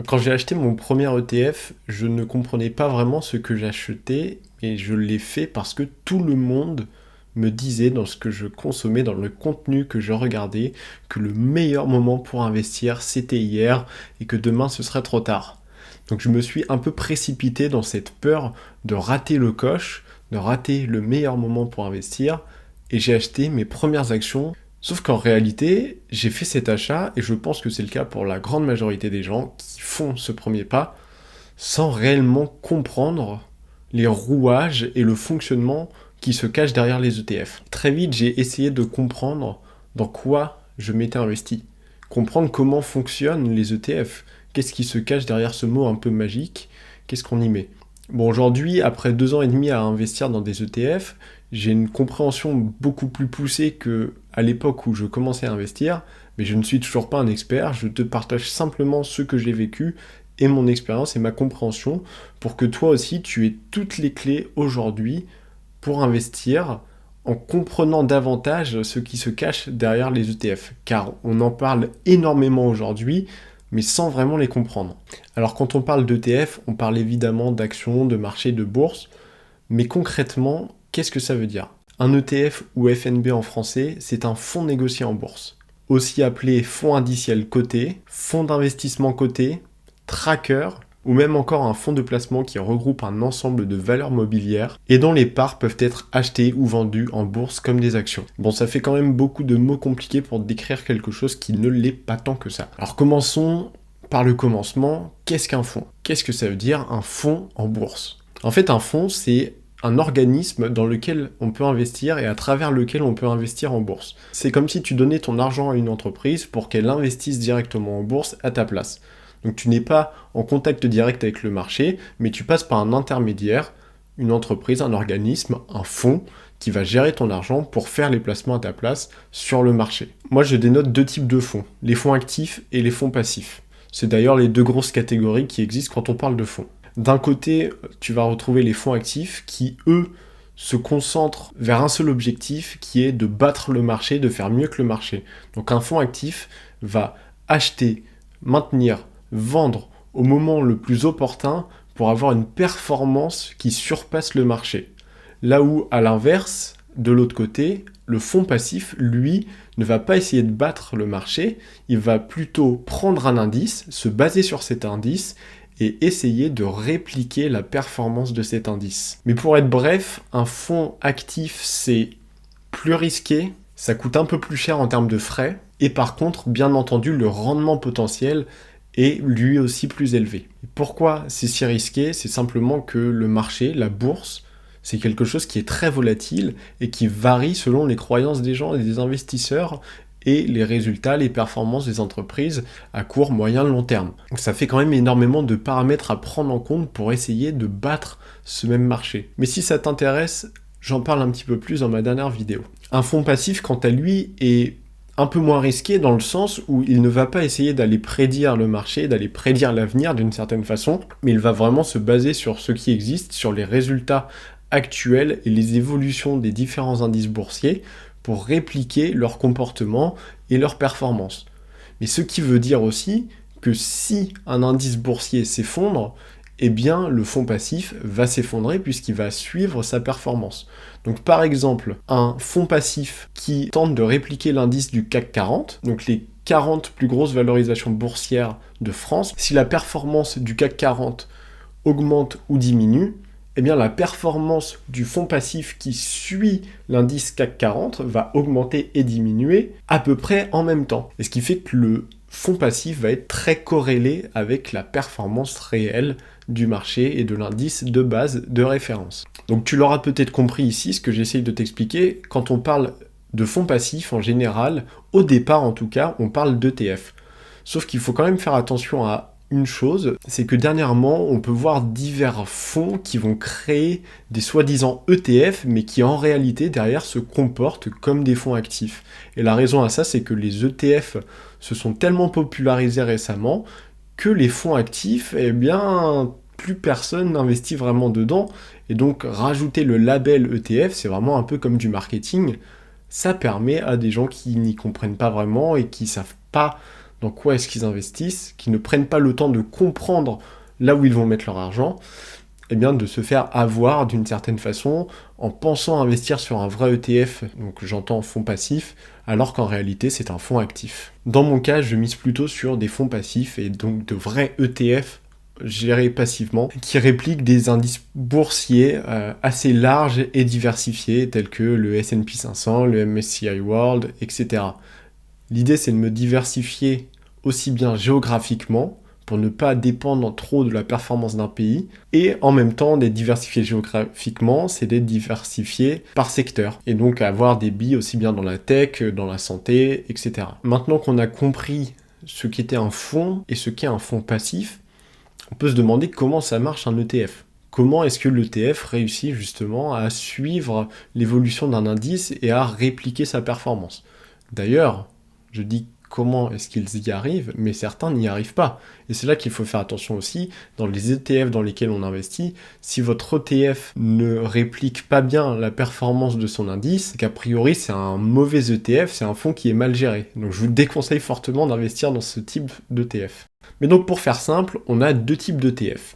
Quand j'ai acheté mon premier ETF, je ne comprenais pas vraiment ce que j'achetais et je l'ai fait parce que tout le monde me disait dans ce que je consommais, dans le contenu que je regardais, que le meilleur moment pour investir, c'était hier et que demain ce serait trop tard. Donc je me suis un peu précipité dans cette peur de rater le coche, de rater le meilleur moment pour investir et j'ai acheté mes premières actions. Sauf qu'en réalité, j'ai fait cet achat, et je pense que c'est le cas pour la grande majorité des gens qui font ce premier pas, sans réellement comprendre les rouages et le fonctionnement qui se cachent derrière les ETF. Très vite, j'ai essayé de comprendre dans quoi je m'étais investi. Comprendre comment fonctionnent les ETF. Qu'est-ce qui se cache derrière ce mot un peu magique? Qu'est-ce qu'on y met? Bon, aujourd'hui, après 2 ans et demi à investir dans des ETF, j'ai une compréhension beaucoup plus poussée que à l'époque où je commençais à investir, mais je ne suis toujours pas un expert, je te partage simplement ce que j'ai vécu et mon expérience et ma compréhension pour que toi aussi tu aies toutes les clés aujourd'hui pour investir en comprenant davantage ce qui se cache derrière les ETF, car on en parle énormément aujourd'hui, mais sans vraiment les comprendre. Alors quand on parle d'ETF, on parle évidemment d'actions, de marché, de bourse, mais concrètement, qu'est-ce que ça veut dire? Un ETF ou FNB en français, c'est un fonds négocié en bourse, aussi appelé fonds indiciel coté, fonds d'investissement coté, tracker, ou même encore un fonds de placement qui regroupe un ensemble de valeurs mobilières et dont les parts peuvent être achetées ou vendues en bourse comme des actions. Bon, ça fait quand même beaucoup de mots compliqués pour décrire quelque chose qui ne l'est pas tant que ça. Alors commençons par le commencement. Qu'est-ce qu'un fonds? Qu'est-ce que ça veut dire un fonds en bourse? En fait, un fonds, c'est un organisme dans lequel on peut investir et à travers lequel on peut investir en bourse. C'est comme si tu donnais ton argent à une entreprise pour qu'elle investisse directement en bourse à ta place. Donc tu n'es pas en contact direct avec le marché, mais tu passes par un intermédiaire, une entreprise, un organisme, un fonds qui va gérer ton argent pour faire les placements à ta place sur le marché. Moi, je dénote 2 types de fonds, les fonds actifs et les fonds passifs. C'est d'ailleurs les 2 grosses catégories qui existent quand on parle de fonds. D'un côté, tu vas retrouver les fonds actifs qui, eux, se concentrent vers un seul objectif qui est de battre le marché, de faire mieux que le marché. Donc un fonds actif va acheter, maintenir, vendre au moment le plus opportun pour avoir une performance qui surpasse le marché. Là où, à l'inverse, de l'autre côté, le fonds passif, lui, ne va pas essayer de battre le marché, il va plutôt prendre un indice, se baser sur cet indice et essayer de répliquer la performance de cet indice. Mais pour être bref, un fonds actif, c'est plus risqué, ça coûte un peu plus cher en termes de frais, et par contre, bien entendu, le rendement potentiel est lui aussi plus élevé. Pourquoi c'est si risqué? C'est simplement que le marché, la bourse, c'est quelque chose qui est très volatile et qui varie selon les croyances des gens et des investisseurs et les résultats, les performances des entreprises à court, moyen, long terme. Donc ça fait quand même énormément de paramètres à prendre en compte pour essayer de battre ce même marché. Mais si ça t'intéresse, j'en parle un petit peu plus dans ma dernière vidéo. Un fonds passif, quant à lui, est un peu moins risqué dans le sens où il ne va pas essayer d'aller prédire le marché, d'aller prédire l'avenir d'une certaine façon, mais il va vraiment se baser sur ce qui existe, sur les résultats actuels et les évolutions des différents indices boursiers pour répliquer leur comportement et leur performance. Mais ce qui veut dire aussi que si un indice boursier s'effondre, eh bien le fonds passif va s'effondrer puisqu'il va suivre sa performance. Donc par exemple, un fonds passif qui tente de répliquer l'indice du CAC 40, donc les 40 plus grosses valorisations boursières de France, si la performance du CAC 40 augmente ou diminue, eh bien la performance du fonds passif qui suit l'indice CAC 40 va augmenter et diminuer à peu près en même temps. Et ce qui fait que le fonds passif va être très corrélé avec la performance réelle du marché et de l'indice de base de référence. Donc tu l'auras peut-être compris ici, ce que j'essaye de t'expliquer, quand on parle de fonds passifs en général, au départ en tout cas, on parle d'ETF. Sauf qu'il faut quand même faire attention à une chose, c'est que dernièrement, on peut voir divers fonds qui vont créer des soi-disant ETF, mais qui en réalité derrière se comportent comme des fonds actifs. Et la raison à ça, c'est que les ETF se sont tellement popularisés récemment que les fonds actifs, eh bien, plus personne n'investit vraiment dedans. Et donc, rajouter le label ETF, c'est vraiment un peu comme du marketing. Ça permet à des gens qui n'y comprennent pas vraiment et qui savent pas dans quoi est-ce qu'ils investissent, qui ne prennent pas le temps de comprendre là où ils vont mettre leur argent, eh bien de se faire avoir d'une certaine façon en pensant investir sur un vrai ETF, donc j'entends fonds passif, alors qu'en réalité c'est un fonds actif. Dans mon cas, je mise plutôt sur des fonds passifs et donc de vrais ETF gérés passivement, qui répliquent des indices boursiers assez larges et diversifiés, tels que le S&P 500, le MSCI World, etc. L'idée, c'est de me diversifier aussi bien géographiquement, pour ne pas dépendre trop de la performance d'un pays, et en même temps, d'être diversifié géographiquement, c'est d'être diversifié par secteur, et donc avoir des billes aussi bien dans la tech, dans la santé, etc. Maintenant qu'on a compris ce qu'était un fonds et ce qu'est un fonds passif, on peut se demander comment ça marche un ETF. Comment est-ce que l'ETF réussit justement à suivre l'évolution d'un indice et à répliquer sa performance? D'ailleurs, je dis comment est-ce qu'ils y arrivent, mais certains n'y arrivent pas. Et c'est là qu'il faut faire attention aussi, dans les ETF dans lesquels on investit, si votre ETF ne réplique pas bien la performance de son indice, qu'a priori c'est un mauvais ETF, c'est un fonds qui est mal géré. Donc je vous déconseille fortement d'investir dans ce type d'ETF. Mais donc pour faire simple, on a deux types d'ETF.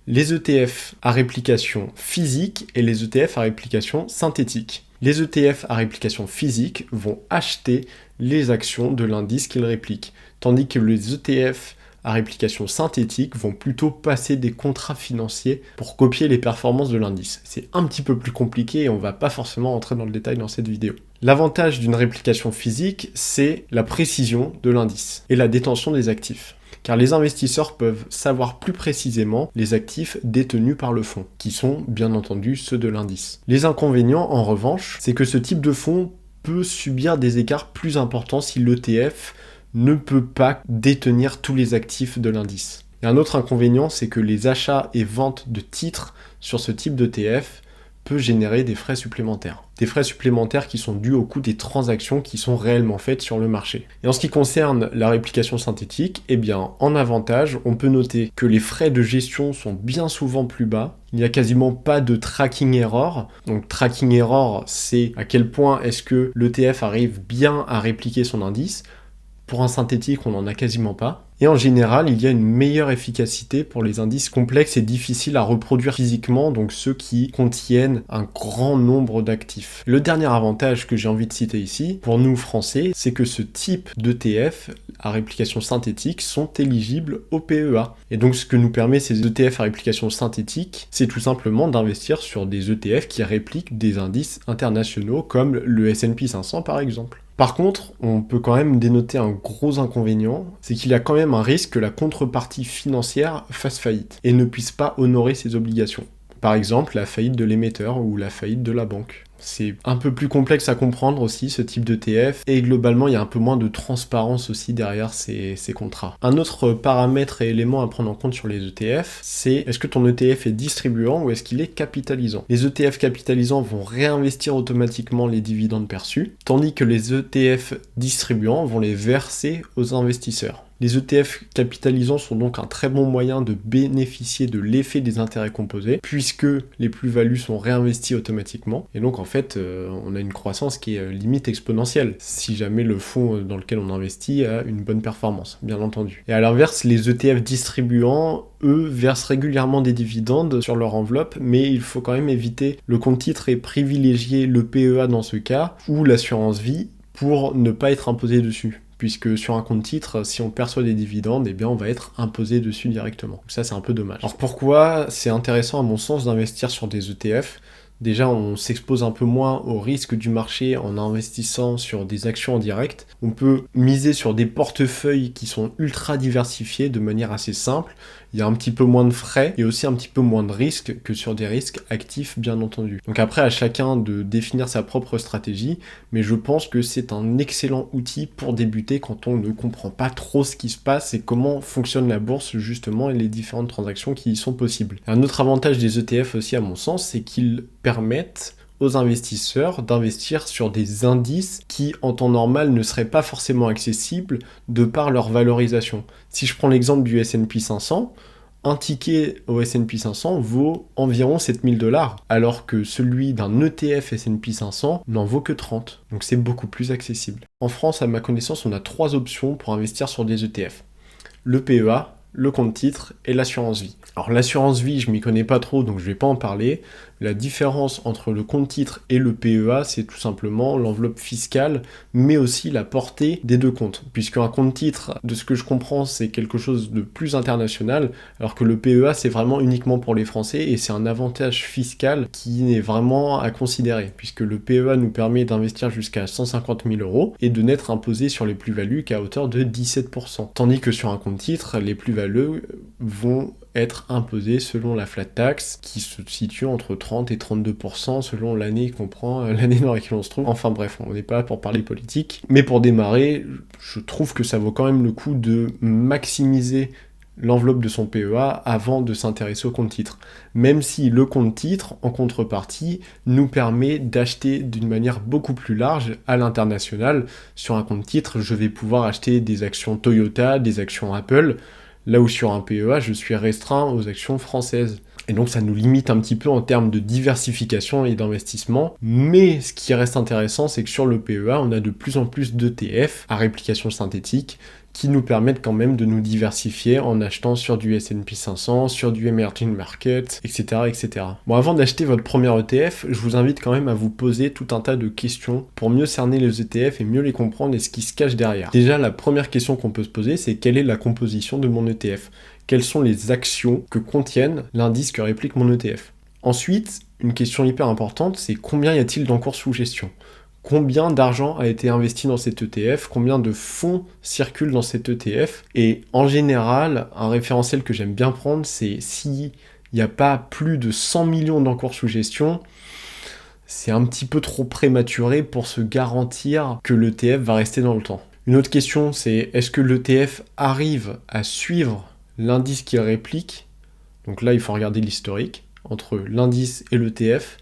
Les ETF à réplication physique et les ETF à réplication synthétique. Les ETF à réplication physique vont acheter les actions de l'indice qu'ils répliquent, tandis que les ETF à réplication synthétique vont plutôt passer des contrats financiers pour copier les performances de l'indice. C'est un petit peu plus compliqué et on ne va pas forcément entrer dans le détail dans cette vidéo. L'avantage d'une réplication physique, c'est la précision de l'indice et la détention des actifs. Car les investisseurs peuvent savoir plus précisément les actifs détenus par le fonds, qui sont bien entendu ceux de l'indice. Les inconvénients, en revanche, c'est que ce type de fonds peut subir des écarts plus importants si l'ETF ne peut pas détenir tous les actifs de l'indice. Et un autre inconvénient, c'est que les achats et ventes de titres sur ce type d'ETF peut générer des frais supplémentaires. Des frais supplémentaires qui sont dus au coût des transactions qui sont réellement faites sur le marché. Et en ce qui concerne la réplication synthétique, eh bien, en avantage, on peut noter que les frais de gestion sont bien souvent plus bas. Il n'y a quasiment pas de tracking error. Donc, tracking error, c'est à quel point est-ce que l'ETF arrive bien à répliquer son indice. Pour un synthétique, on n'en a quasiment pas. Et en général, il y a une meilleure efficacité pour les indices complexes et difficiles à reproduire physiquement, donc ceux qui contiennent un grand nombre d'actifs. Le dernier avantage que j'ai envie de citer ici, pour nous Français, c'est que ce type d'ETF à réplication synthétique sont éligibles au PEA. Et donc ce que nous permet ces ETF à réplication synthétique, c'est tout simplement d'investir sur des ETF qui répliquent des indices internationaux comme le S&P 500 par exemple. Par contre, on peut quand même dénoter un gros inconvénient, c'est qu'il y a quand même un risque que la contrepartie financière fasse faillite et ne puisse pas honorer ses obligations. Par exemple, la faillite de l'émetteur ou la faillite de la banque. C'est un peu plus complexe à comprendre aussi, ce type d'ETF, et globalement, il y a un peu moins de transparence aussi derrière ces contrats. Un autre paramètre et élément à prendre en compte sur les ETF, c'est est-ce que ton ETF est distribuant ou est-ce qu'il est capitalisant? Les ETF capitalisants vont réinvestir automatiquement les dividendes perçus, tandis que les ETF distribuants vont les verser aux investisseurs. Les ETF capitalisants sont donc un très bon moyen de bénéficier de l'effet des intérêts composés, puisque les plus-values sont réinvesties automatiquement. Et donc en fait, on a une croissance qui est limite exponentielle, si jamais le fonds dans lequel on investit a une bonne performance, bien entendu. Et à l'inverse, les ETF distribuants, eux, versent régulièrement des dividendes sur leur enveloppe, mais il faut quand même éviter le compte titre et privilégier le PEA dans ce cas, ou l'assurance vie, pour ne pas être imposé dessus. Puisque sur un compte titre, si on perçoit des dividendes, eh bien on va être imposé dessus directement. Donc ça, c'est un peu dommage. Alors pourquoi c'est intéressant à mon sens d'investir sur des ETF ? Déjà, on s'expose un peu moins au risque du marché en investissant sur des actions en direct. On peut miser sur des portefeuilles qui sont ultra diversifiés de manière assez simple. Il y a un petit peu moins de frais et aussi un petit peu moins de risques que sur des risques actifs, bien entendu. Donc après, à chacun de définir sa propre stratégie, mais je pense que c'est un excellent outil pour débuter quand on ne comprend pas trop ce qui se passe et comment fonctionne la bourse, justement, et les différentes transactions qui y sont possibles. Un autre avantage des ETF aussi, à mon sens, c'est qu'ils permettent aux investisseurs d'investir sur des indices qui, en temps normal, ne seraient pas forcément accessibles de par leur valorisation. Si je prends l'exemple du S&P 500, un ticket au S&P 500 vaut environ 7000 $, alors que celui d'un ETF S&P 500 n'en vaut que 30. Donc c'est beaucoup plus accessible. En France, à ma connaissance, on a 3 options pour investir sur des ETF. Le PEA, le compte titre et l'assurance vie. Alors l'assurance vie, je m'y connais pas trop, donc je vais pas en parler. La différence entre le compte titre et le PEA, c'est tout simplement l'enveloppe fiscale, mais aussi la portée des deux comptes. Puisqu'un compte titre, de ce que je comprends, c'est quelque chose de plus international, alors que le PEA, c'est vraiment uniquement pour les Français, et c'est un avantage fiscal qui est vraiment à considérer, puisque le PEA nous permet d'investir jusqu'à 150 000 €, et de n'être imposé sur les plus-values qu'à hauteur de 17%. Tandis que sur un compte titre, les plus-values vont être imposées selon la flat tax, qui se situe entre 30 et 32% selon l'année qu'on prend, l'année dans laquelle on se trouve. Enfin bref, on n'est pas là pour parler politique. Mais pour démarrer, je trouve que ça vaut quand même le coup de maximiser l'enveloppe de son PEA avant de s'intéresser au compte titre. Même si le compte titre, en contrepartie, nous permet d'acheter d'une manière beaucoup plus large à l'international. Sur un compte titre, je vais pouvoir acheter des actions Toyota, des actions Apple, là où sur un PEA, je suis restreint aux actions françaises. Et donc ça nous limite un petit peu en termes de diversification et d'investissement. Mais ce qui reste intéressant, c'est que sur le PEA, on a de plus en plus d'ETF à réplication synthétique qui nous permettent quand même de nous diversifier en achetant sur du S&P 500, sur du Emerging Market, etc., etc. Bon, avant d'acheter votre premier ETF, je vous invite quand même à vous poser tout un tas de questions pour mieux cerner les ETF et mieux les comprendre et ce qui se cache derrière. Déjà, la première question qu'on peut se poser, c'est quelle est la composition de mon ETF ? Quelles sont les actions que contiennent l'indice que réplique mon ETF ? Ensuite, une question hyper importante, c'est combien y a-t-il d'encours sous gestion ? Combien d'argent a été investi dans cet ETF, combien de fonds circulent dans cet ETF. Et en général, un référentiel que j'aime bien prendre, c'est s'il n'y a pas plus de 100 millions d'encours sous gestion, c'est un petit peu trop prématuré pour se garantir que l'ETF va rester dans le temps. Une autre question, c'est est-ce que l'ETF arrive à suivre l'indice qu'il réplique ? Donc là, il faut regarder l'historique entre l'indice et l'ETF.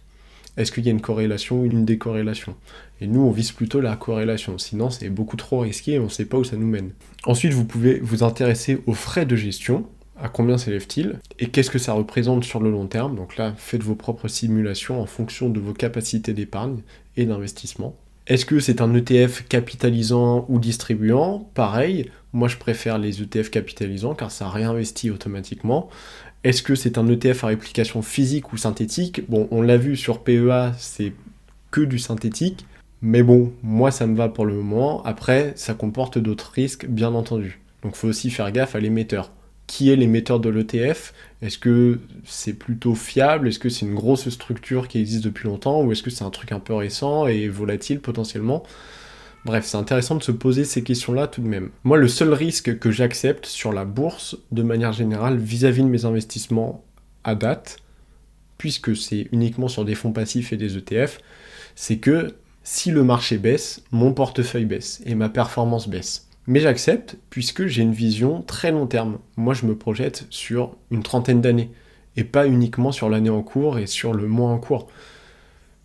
Est-ce qu'il y a une corrélation ou une décorrélation ? Et nous, on vise plutôt la corrélation, sinon c'est beaucoup trop risqué et on ne sait pas où ça nous mène. Ensuite, vous pouvez vous intéresser aux frais de gestion, à combien s'élève-t-il, et qu'est-ce que ça représente sur le long terme. Donc là, faites vos propres simulations en fonction de vos capacités d'épargne et d'investissement. Est-ce que c'est un ETF capitalisant ou distribuant ? Pareil, moi je préfère les ETF capitalisants car ça réinvestit automatiquement. Est-ce que c'est un ETF à réplication physique ou synthétique ? Bon, on l'a vu sur PEA, c'est que du synthétique, mais bon, moi ça me va pour le moment. Après, ça comporte d'autres risques, bien entendu. Donc il faut aussi faire gaffe à l'émetteur. Qui est l'émetteur de l'ETF ? Est-ce que c'est plutôt fiable ? Est-ce que c'est une grosse structure qui existe depuis longtemps ? Ou est-ce que c'est un truc un peu récent et volatile potentiellement ? Bref, c'est intéressant de se poser ces questions-là tout de même. Moi, le seul risque que j'accepte sur la bourse, de manière générale, vis-à-vis de mes investissements à date, puisque c'est uniquement sur des fonds passifs et des ETF, c'est que si le marché baisse, mon portefeuille baisse et ma performance baisse. Mais j'accepte puisque j'ai une vision très long terme. Moi, je me projette sur une trentaine d'années et pas uniquement sur l'année en cours et sur le mois en cours.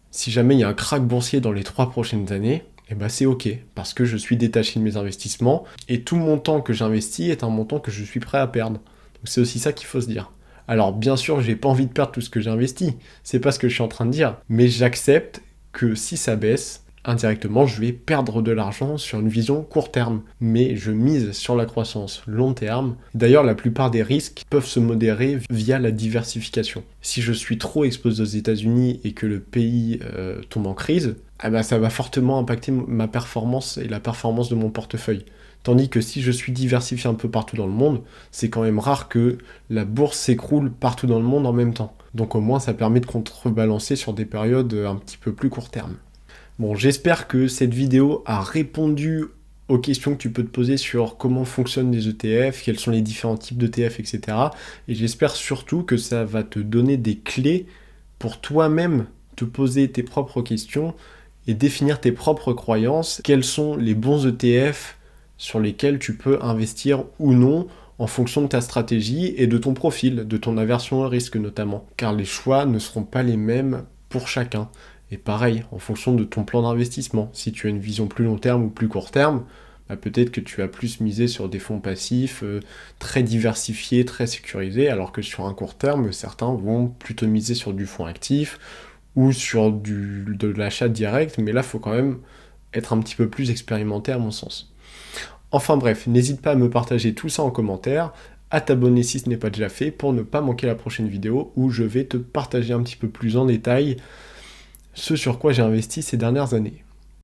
Si jamais il y a un krach boursier dans les 3 prochaines années, eh ben c'est ok, parce que je suis détaché de mes investissements et tout montant que j'investis est un montant que je suis prêt à perdre. Donc c'est aussi ça qu'il faut se dire. Alors bien sûr, j'ai pas envie de perdre tout ce que j'ai investi, c'est pas ce que je suis en train de dire, mais j'accepte que si ça baisse, indirectement, je vais perdre de l'argent sur une vision court terme. Mais je mise sur la croissance long terme. D'ailleurs, la plupart des risques peuvent se modérer via la diversification. Si je suis trop exposé aux États-Unis et que le pays tombe en crise, eh ben, ça va fortement impacter ma performance et la performance de mon portefeuille. Tandis que si je suis diversifié un peu partout dans le monde, c'est quand même rare que la bourse s'écroule partout dans le monde en même temps. Donc au moins, ça permet de contrebalancer sur des périodes un petit peu plus court terme. Bon, j'espère que cette vidéo a répondu aux questions que tu peux te poser sur comment fonctionnent les ETF, quels sont les différents types d'ETF, etc. Et j'espère surtout que ça va te donner des clés pour toi-même te poser tes propres questions et définir tes propres croyances. Quels sont les bons ETF sur lesquels tu peux investir ou non en fonction de ta stratégie et de ton profil, de ton aversion au risque notamment. Car les choix ne seront pas les mêmes pour chacun. Et pareil, en fonction de ton plan d'investissement. Si tu as une vision plus long terme ou plus court terme, Bah, peut-être que tu vas plus miser sur des fonds passifs très diversifiés, très sécurisés, alors que sur un court terme, certains vont plutôt miser sur du fonds actif ou sur de l'achat direct, mais là, il faut quand même être un petit peu plus expérimenté à mon sens. Enfin bref, n'hésite pas à me partager tout ça en commentaire, à t'abonner si ce n'est pas déjà fait pour ne pas manquer la prochaine vidéo où je vais te partager un petit peu plus en détail ce sur quoi j'ai investi ces dernières années.